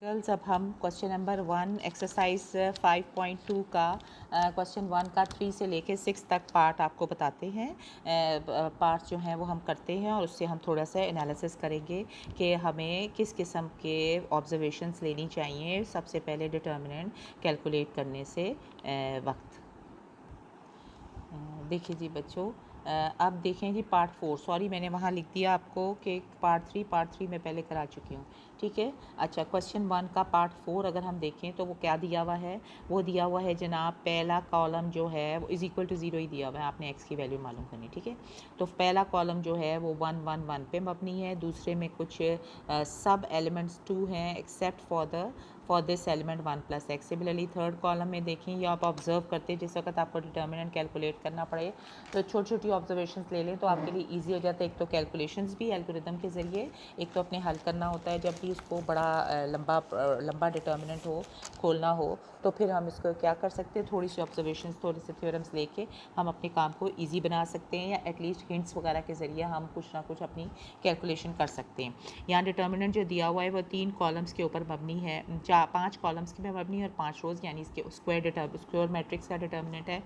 Girls, अब हम question number 1 exercise 5.2 का क्वेश्चन 1 का 3 से लेके 6 तक पार्ट आपको बताते हैं। पार्ट जो हैं वो हम करते हैं और उससे हम थोड़ा सा एनालिसिस करेंगे कि हमें किस किस्म के ऑब्जर्वेशंस लेनी चाहिए सबसे पहले डिटर्मिनेंट कैलकुलेट करने से वक्त। देखिए जी बच्चों, अब देखें जी पार्ट 4। सॉरी, मैंने वहाँ लिख दिया आपको कि पार्ट 3 मैं पहले करा चुकी हूँ। ठीक है। अच्छा, क्वेश्चन 1 का पार्ट 4 अगर हम देखें तो वो क्या दिया हुआ है। वो दिया हुआ है जनाब, पहला कॉलम जो है वो इज़ इक्वल टू 0 ही दिया हुआ है। आपने एक्स की वैल्यू मालूम करनी। ठीक है। तो पहला कॉलम जो है वो 1 1 1 पे मबनी है। दूसरे में कुछ सब एलिमेंट्स 2 हैं except for this element 1 plus x. Similarly third column में देखें, ये आप ऑब्जर्व करते हैं जिस वक्त आपको डिटर्मिनेंट कैलकुलेट करना पड़े तो छोटी छोटी ऑब्जर्वेशंस ले लें तो आपके लिए इजी हो जाता है। एक तो कैलकुलेशंस भी एल्गोरिदम के ज़रिए, एक तो अपने हल करना होता है। जब भी इसको बड़ा लंबा डिटर्मिनेंट हो, खोलना हो, तो फिर हम इसको क्या कर सकते हैं, थोड़ी सी ऑब्जर्वेशंस, थोड़े से थ्योरम्स लेके हम अपने काम को ईजी बना सकते हैं, या एटलीस्ट हिंट्स वगैरह के ज़रिए हम कुछ ना कुछ अपनी कैलकुलेशन कर सकते हैं। यहाँ डिटर्मिनेंट जो दिया हुआ है वो 3 कॉलम्स के ऊपर मबनी है, 5 कॉलम्स के में मबनी है और 5 रोज़, यानी इसके स्क्वायर मैट्रिक्स का डिटर्मिनेंट है।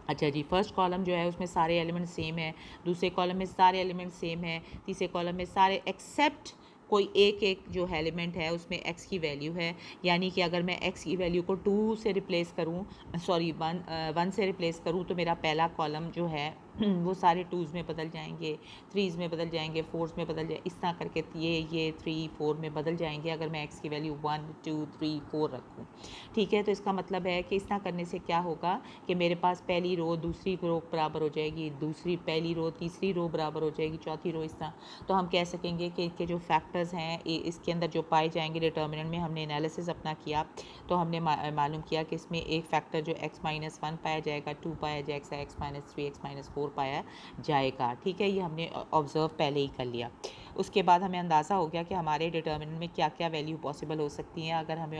अच्छा जी, फर्स्ट कॉलम जो है उसमें सारे एलिमेंट सेम है, दूसरे कॉलम में सारे एलिमेंट सेम है, तीसरे कॉलम में सारे एक्सेप्ट कोई एक जो एलिमेंट है उसमें x की वैल्यू है। यानी कि अगर मैं x की वैल्यू को 2 से रिप्लेस करूं, सॉरी 1 से रिप्लेस करूं, तो मेरा पहला कॉलम जो है वो सारे 2s में बदल जाएंगे, 3s में बदल जाएंगे, 4s में बदल जाए, इस तरह करके ये 3 4 में बदल जाएंगे अगर मैं x की वैल्यू 1 2 3 4 रखूँ। ठीक है। तो इसका मतलब है कि इस तरह करने से क्या होगा कि मेरे पास पहली रो दूसरी रो बराबर हो जाएगी, दूसरी पहली रो तीसरी रो बराबर हो जाएगी, चौथी रो इस तरह। तो हम कह सकेंगे कि इनके जो फैक्टर्स हैं इसके अंदर जो पाए जाएंगे डिटर्मिनेंट में, हमने एनालिसिस अपना किया तो हमने मालूम किया कि इसमें एक फैक्टर जो x-1 पाया जाएगा, 2 पाया जाएगा, x-3 x-4 पाया जाएगा। ठीक है, ये हमने ऑब्ज़र्व पहले ही कर लिया। उसके बाद हमें अंदाज़ा हो गया कि हमारे डिटर्मिनेंट में क्या क्या वैल्यू पॉसिबल हो सकती हैं। अगर हमें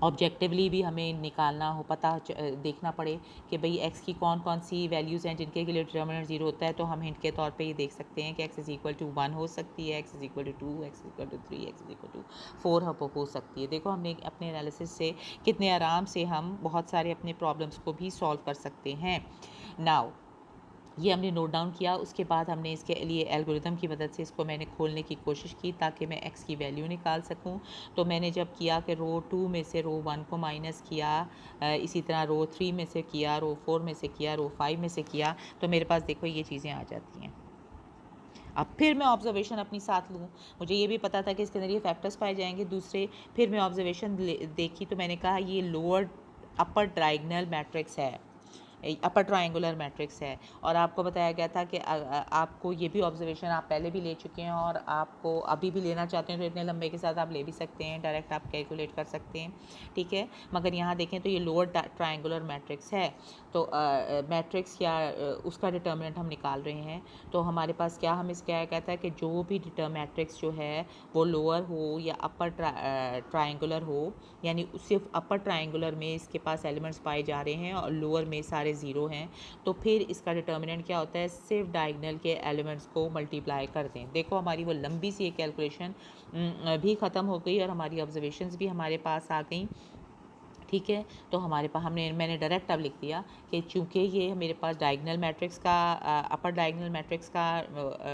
ऑब्जेक्टिवली भी हमें निकालना हो, देखना पड़े कि भाई x की कौन कौन सी वैल्यूज़ हैं जिनके लिए डिटर्मिनेंट 0 होता है, तो हम हिंट के तौर पे ये देख सकते हैं कि x इज़ इक्वल टू 1 हो सकती है, x is equal to 2, x is equal to 3, x is equal to 4 हो सकती है। देखो हमने अपने एनालिसिस से कितने आराम से हम बहुत सारे अपने प्रॉब्लम्स को भी सॉल्व कर सकते हैं। नाउ ये हमने नोट डाउन किया। उसके बाद हमने इसके लिए एल्गोरिदम की मदद से इसको मैंने खोलने की कोशिश की ताकि मैं x की वैल्यू निकाल सकूं। तो मैंने जब किया कि रो 2 में से रो 1 को माइनस किया, इसी तरह रो 3 में से किया, रो 4 में से किया, रो 5 में से किया, तो मेरे पास देखो ये चीज़ें आ जाती हैं। अब फिर मैं ऑब्जर्वेशन अपनी साथ लूँ, मुझे ये भी पता था कि इसके अंदर ये फैक्टर्स पाए जाएंगे दूसरे। फिर मैं ऑब्जर्वेशन देखी तो मैंने कहा ये लोअर अपर डायगोनल मैट्रिक्स है, अपर ट्रायंगुलर मैट्रिक्स है। और आपको बताया गया था कि आपको ये भी ऑब्जर्वेशन आप पहले भी ले चुके हैं और आपको अभी भी लेना चाहते हैं तो इतने लंबे के साथ आप ले भी सकते हैं, डायरेक्ट आप कैलकुलेट कर सकते हैं। ठीक है, मगर यहाँ देखें तो ये लोअर ट्रायंगुलर मैट्रिक्स है, तो मैट्रिक्स या उसका डिटर्मिनेंट हम निकाल रहे हैं। तो हमारे पास क्या, हमें क्या कहता है कि जो भी मैट्रिक्स जो है वो लोअर हो या अपर ट्रायंगुलर हो, यानी सिर्फ अपर ट्रायंगुलर में इसके पास एलिमेंट्स पाए जा रहे हैं और लोअर में सारे ज़ीरो हैं, तो फिर इसका डिटर्मिनेंट क्या होता है, सिर्फ डायगोनल के एलिमेंट्स को मल्टीप्लाई कर दें। देखो हमारी वो लंबी सी कैलकुलेशन भी ख़त्म हो गई और हमारी ऑब्जर्वेशंस भी हमारे पास आ गई। ठीक है, तो हमारे पास मैंने डायरेक्ट अब लिख दिया कि चूँकि ये मेरे पास डायगोनल मैट्रिक्स का अपर डायगोनल मैट्रिक्स का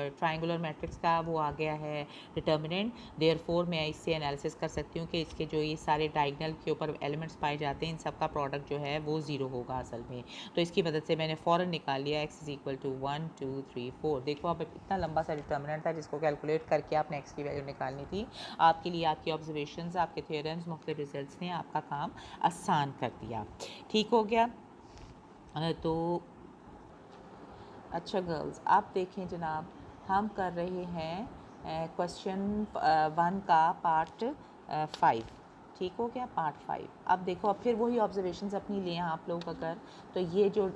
ट्रायंगुलर मैट्रिक्स का वो आ गया है डिटर्मिनेंट, देयरफॉर मैं इससे एनालिसिस कर सकती हूँ कि इसके जो ये सारे डायगोनल के ऊपर एलिमेंट्स पाए जाते हैं इन सब का प्रोडक्ट जो है वो 0 होगा असल में। तो इसकी मदद से मैंने फ़ौरन निकाल लिया x इज़ इक्वल टू 1 2 3 4। देखो अब इतना लंबा सा डिटर्मिनेंट था जिसको कैलकुलेट करके आपने x की वैल्यू निकालनी थी। आपके लिए आपकी ऑब्जर्वेशंस, आपके थ्योरम्स, मुख्तलिफ रिजल्ट्स ने आपका काम आसान कर दिया। ठीक हो गया। तो अच्छा गर्ल्स, आप देखें जनाब, हम कर रहे हैं क्वेश्चन 1 का पार्ट 5। ठीक हो गया, पार्ट 5। अब देखो, अब फिर वही ऑब्जर्वेशंस अपनी लें आप लोग अगर, तो ये जो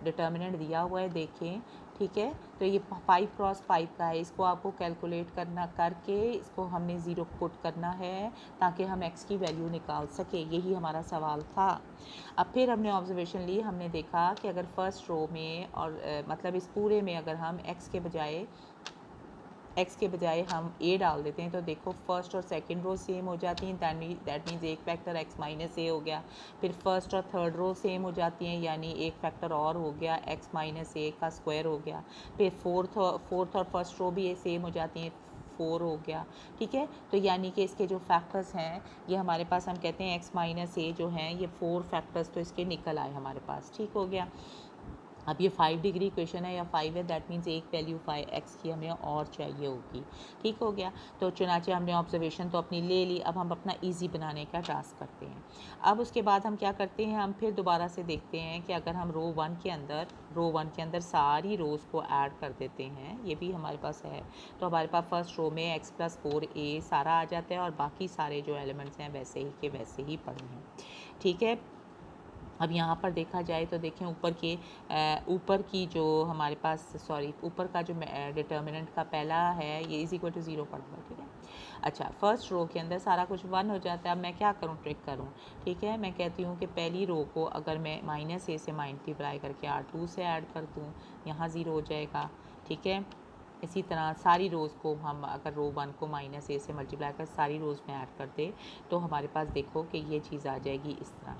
डिटर्मिनेंट दिया हुआ है देखें। ठीक है, तो ये 5 क्रॉस 5 का है, इसको आपको कैलकुलेट करना करके इसको हमने 0 पुट करना है ताकि हम x की वैल्यू निकाल सके। यही हमारा सवाल था। अब फिर हमने ऑब्जर्वेशन ली, हमने देखा कि अगर फर्स्ट रो में और मतलब इस पूरे में अगर हम x के बजाय एक्स के बजाय हम ए डाल देते हैं तो देखो फर्स्ट और सेकंड रो सेम हो जाती हैं, दैट मीन्स एक फैक्टर एक्स माइनस ए हो गया। फिर फर्स्ट और थर्ड रो सेम हो जाती हैं, यानी एक फैक्टर और हो गया, एक्स माइनस ए का स्क्वायर हो गया। फिर फोर्थ और फर्स्ट रो भी सेम हो जाती हैं, 4 हो गया। ठीक है, तो यानी कि इसके जो फैक्टर्स हैं ये हमारे पास, हम कहते हैं एक्स माइनस ए जो हैं ये 4 फैक्टर्स तो इसके निकल आए हमारे पास। ठीक हो गया। अब ये 5 डिग्री इक्वेशन है या 5 है, दैट मीन्स एक वैल्यू 5 एक्स की हमें और चाहिए होगी। ठीक हो गया। तो चुनाचे हमने ऑब्जर्वेशन तो अपनी ले ली, अब हम अपना इजी बनाने का टास्क करते हैं। अब उसके बाद हम क्या करते हैं, हम फिर दोबारा से देखते हैं कि अगर हम रो वन के अंदर सारी रोज़ को ऐड कर देते हैं, ये भी हमारे पास है, तो हमारे पास फर्स्ट रो में एक्स प्लस 4a सारा आ जाता है और बाकी सारे जो एलिमेंट्स हैं वैसे ही के वैसे ही पड़े हैं। ठीक है। अब यहाँ पर देखा जाए तो देखें ऊपर की जो हमारे पास ऊपर का जो डिटर्मिनेंट का पहला है ये इज इक्वल टू 0 पड़ रहा है। ठीक है। अच्छा, फर्स्ट रो के अंदर सारा कुछ 1 हो जाता है। अब मैं क्या करूँ, ट्रिक करूँ। ठीक है, मैं कहती हूँ कि पहली रो को अगर मैं माइनस ए से मल्टीप्लाई करके R2 से ऐड कर दूँ, यहाँ 0 हो जाएगा। ठीक है। इसी तरह सारी रोज़ को हम अगर रो 1 को माइनस ए से मल्टीप्लाई कर सारी रोज़ में ऐड कर दे तो हमारे पास देखो कि ये चीज़ आ जाएगी इस तरह।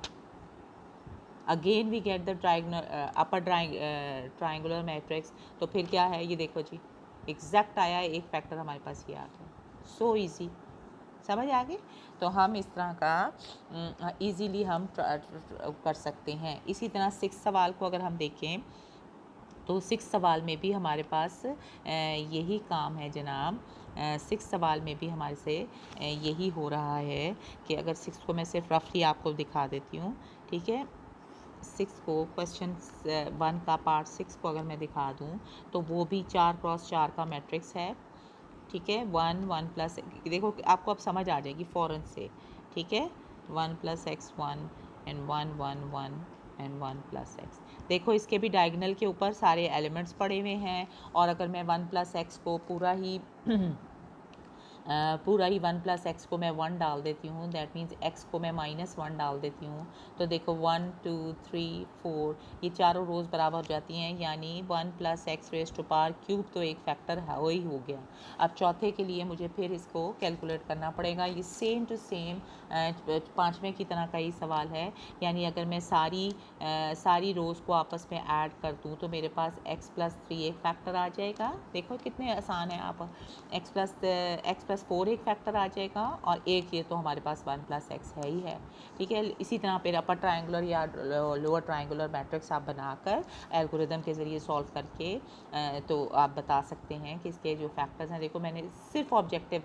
Again we get the upper triangular matrix. तो फिर क्या है, ये देखो जी, एग्जैक्ट आया, एक फैक्टर हमारे पास ये आ गया। सो इजी, समझ आ गई। तो हम इस तरह का इजीली हम कर सकते हैं। इसी तरह 6 सवाल को अगर हम देखें तो 6 सवाल में भी हमारे पास यही काम है जनाब। 6 सवाल में भी हमारे से यही हो रहा है कि अगर 6 को मैं सिर्फ रफली आपको दिखा देती हूँ। ठीक है, 6 को क्वेश्चन 1 का पार्ट 6 को अगर मैं दिखा दूँ तो वो भी 4x4 का मैट्रिक्स है। ठीक है, 1 प्लस, देखो आपको अब समझ आ जाएगी फ़ौरन से। ठीक है, 1 plus x 1 and 1 1 1 and 1 plus x. देखो इसके भी डायगोनल के ऊपर सारे एलिमेंट्स पड़े हुए हैं, और अगर मैं 1 प्लस एक्स को पूरा ही 1 प्लस एक्स को मैं 1 डाल देती हूँ, दैट मीन्स एक्स को मैं -1 डाल देती हूँ, तो देखो 1 2 3 4 ये चारों रोज़ बराबर हो जाती हैं, यानी 1 plus x raise to power cube तो एक फैक्टर है वही हो गया। अब चौथे के लिए मुझे फिर इसको कैलकुलेट करना पड़ेगा। ये सेम टू सेम पाँचवें की तरह का ही सवाल है, यानी अगर मैं सारी रोज़ को आपस में ऐड कर दूँ तो मेरे पास x प्लस 3 एक फैक्टर आ जाएगा। देखो कितने आसान है, आप x प्लस 4 एक फैक्टर आ जाएगा, और एक ये तो हमारे पास 1 प्लस एक्स है ही है। ठीक है, इसी तरह फिर अपर ट्रायंगुलर या लोअर ट्रायंगुलर मैट्रिक्स आप बनाकर एल्गोरिदम के ज़रिए सॉल्व करके तो आप बता सकते हैं कि इसके जो फैक्टर्स हैं। देखो मैंने सिर्फ ऑब्जेक्टिव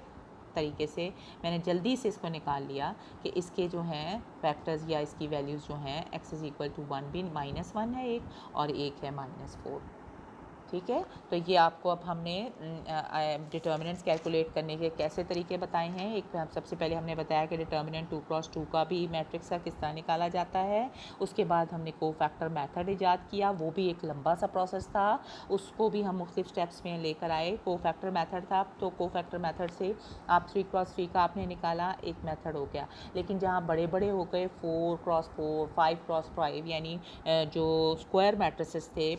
तरीके से मैंने जल्दी से इसको निकाल लिया कि इसके जो हैं फैक्टर्स या इसकी वैल्यूज़ जो हैं x इज़ इक्वल टू 1 भी -1 है एक, और एक है -4। ठीक है, तो ये आपको अब हमने डिटर्मिनेंट्स कैलकुलेट करने के कैसे तरीके बताए हैं। एक सबसे पहले हमने बताया कि डिटर्मिनेंट 2x2 का भी मैट्रिक्स का किस तरह निकाला जाता है। उसके बाद हमने कोफैक्टर मेथड इजाद किया, वो भी एक लंबा सा प्रोसेस था, उसको भी हम मुख्तलिफ स्टेप्स में लेकर आए। कोफैक्टर मेथड था, तो कोफैक्टर मेथड से आप 3x3 का आपने निकाला, एक मेथड हो गया। लेकिन जहाँ बड़े बड़े हो गए 4x4 5x5, यानी जो स्क्वायर मैट्रिसेस थे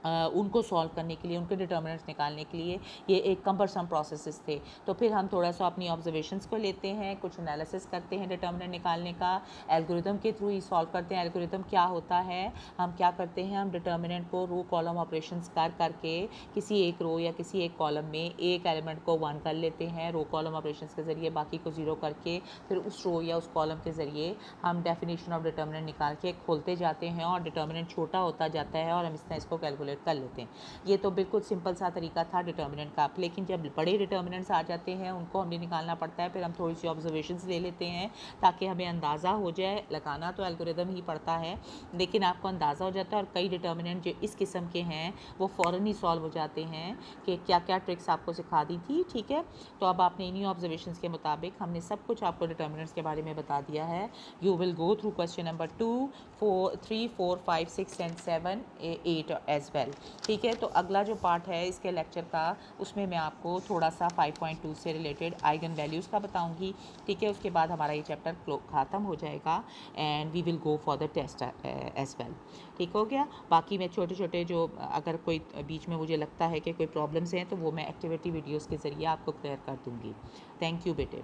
उनको सॉल्व करने के लिए, उनके डिटर्मिनेंट्स निकालने के लिए ये एक कम्बरसम प्रोसेसेस थे। तो फिर हम थोड़ा सा अपनी ऑब्जर्वेशंस को लेते हैं, कुछ एनालिसिस करते हैं डिटर्मिनेंट निकालने का, एल्गोरिदम के थ्रू ही सॉल्व करते हैं। एल्गोरिदम क्या होता है, हम क्या करते हैं, हम डिटर्मिनेंट को रो कॉलम ऑपरेशंस करके किसी एक रो या किसी एक कॉलम में एक एलिमेंट को 1 कर लेते हैं रो कॉलम ऑपरेशंस के ज़रिए, बाकी को 0 करके फिर उस रो या उस कॉलम के ज़रिए हम डेफिनेशन ऑफ डिटर्मिनेंट निकाल के खोलते जाते हैं, और डिटर्मिनेंट छोटा होता जाता है और हम इस तरह इसको कैलकुलेट कर लेते हैं। ये तो बिल्कुल सिंपल सा तरीका था डिटर्मिनेंट का। लेकिन जब बड़े डिटर्मिनेंट्स आ जाते हैं उनको हमें निकालना पड़ता है, फिर हम थोड़ी सी ऑब्जर्वेशंस ले लेते हैं ताकि हमें अंदाज़ा हो जाए। लगाना तो एल्गोरिदम ही पड़ता है, लेकिन आपको अंदाज़ा हो जाता है, और कई डिटर्मिनेंट जो इस किस्म के हैं वो फ़ौरन ही सॉल्व हो जाते हैं कि क्या क्या ट्रिक्स आपको सिखा दी थी। ठीक है, तो अब आपने इन्हीं ऑब्जर्वेशंस के मुताबिक हमने सब कुछ आपको डिटर्मिनेंट्स के बारे में बता दिया है। You will go through question number 2 4 3 4 5 6 and 7 8 as well. Well. ठीक है, तो अगला जो पार्ट है इसके लेक्चर का, उसमें मैं आपको थोड़ा सा 5.2 से रिलेटेड आइगन वैल्यूज़ का बताऊंगी। ठीक है, उसके बाद हमारा ये चैप्टर ख़त्म हो जाएगा and we will go for the test as well. ठीक हो गया। बाकी मैं छोटे छोटे जो अगर कोई बीच में मुझे लगता है कि कोई प्रॉब्लम्स हैं तो वो मैं एक्टिविटी वीडियोज़ के ज़रिए आपको क्लियर कर दूँगी। थैंक यू बेटे।